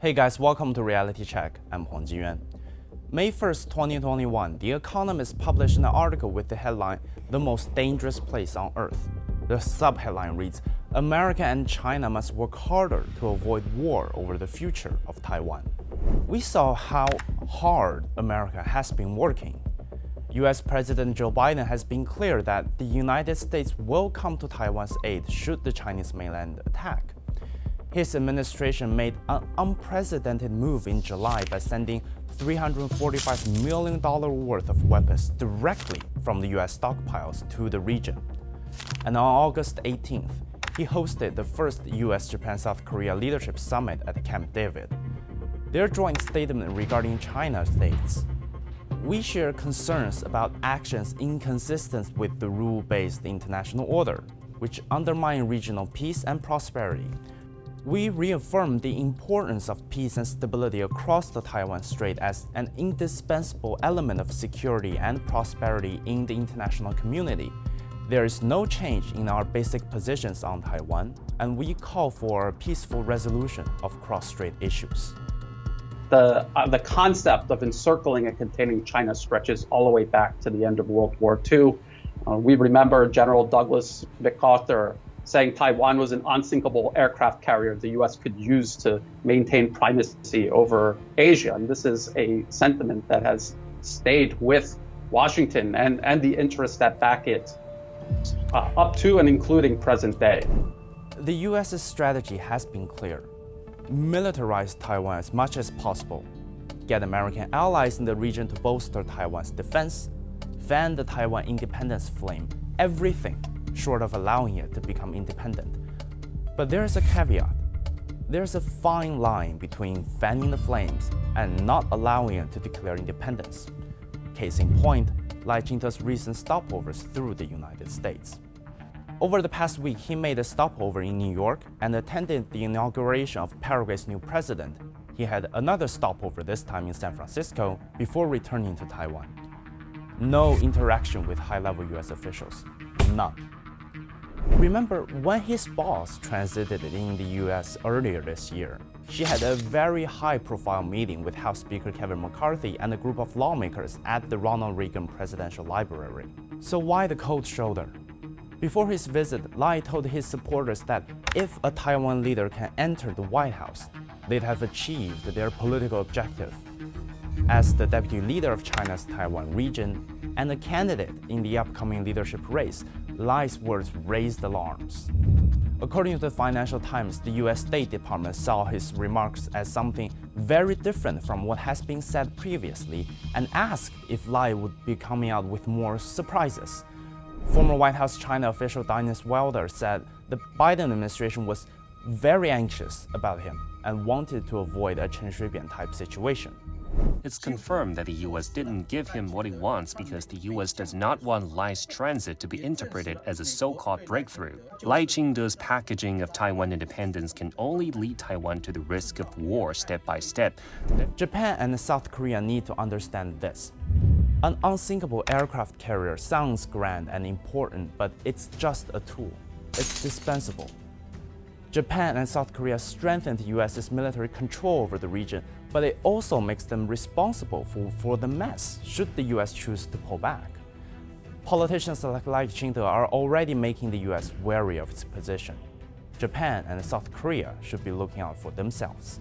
Hey guys, welcome to Reality Check. I'm Huang Jiyuan. May 1st, 2021, The Economist published an article with the headline, "The Most Dangerous Place on Earth." The subheadline reads, "America and China must work harder to avoid war over the future of Taiwan." We saw how hard America has been working. US President Joe Biden has been clear that the United States will come to Taiwan's aid should the Chinese mainland attack. His administration made an unprecedented move in July by sending $345 million worth of weapons directly from the US stockpiles to the region. And on August 18th, he hosted the first US-Japan-South Korea leadership summit at Camp David. Their joint statement regarding China states, "We share concerns about actions inconsistent with the rule-based international order, which undermine regional peace and prosperity. We reaffirm the importance of peace and stability across the Taiwan Strait as an indispensable element of security and prosperity in the international community. There is no change in our basic positions on Taiwan, and we call for a peaceful resolution of cross-strait issues." The concept of encircling and containing China stretches all the way back to the end of World War II. We remember General Douglas MacArthur saying Taiwan was an unsinkable aircraft carrier the U.S. could use to maintain primacy over Asia. And this is a sentiment that has stayed with Washington and the interests that back it up to and including present day. The U.S.'s strategy has been clear. Militarize Taiwan as much as possible, get American allies in the region to bolster Taiwan's defense, fan the Taiwan independence flame, everything short of allowing it to become independent. But there's a caveat. There's a fine line between fanning the flames and not allowing it to declare independence. Case in point, Lai Ching-te's recent stopovers through the United States. Over the past week, he made a stopover in New York and attended the inauguration of Paraguay's new president. He had another stopover this time in San Francisco before returning to Taiwan. No interaction with high-level US officials. None. Remember, when his boss transited in the US earlier this year, she had a very high-profile meeting with House Speaker Kevin McCarthy and a group of lawmakers at the Ronald Reagan Presidential Library. So why the cold shoulder? Before his visit, Lai told his supporters that if a Taiwan leader can enter the White House, they'd have achieved their political objective. As the deputy leader of China's Taiwan region and a candidate in the upcoming leadership race, Lai's words raised alarms. According to the Financial Times, the US State Department saw his remarks as something very different from what has been said previously and asked if Lai would be coming out with more surprises. Former White House China official Dennis Wilder said the Biden administration was very anxious about him and wanted to avoid a Chen Shui-bian type situation. It's confirmed that the U.S. didn't give him what he wants because the U.S. does not want Lai's transit to be interpreted as a so-called breakthrough. Lai Ching-te's packaging of Taiwan independence can only lead Taiwan to the risk of war step by step. Japan and South Korea need to understand this. An unsinkable aircraft carrier sounds grand and important, but it's just a tool. It's dispensable. Japan and South Korea strengthened the US's military control over the region, but it also makes them responsible for the mess should the US choose to pull back. Politicians like Lai Ching-te are already making the US wary of its position. Japan and South Korea should be looking out for themselves.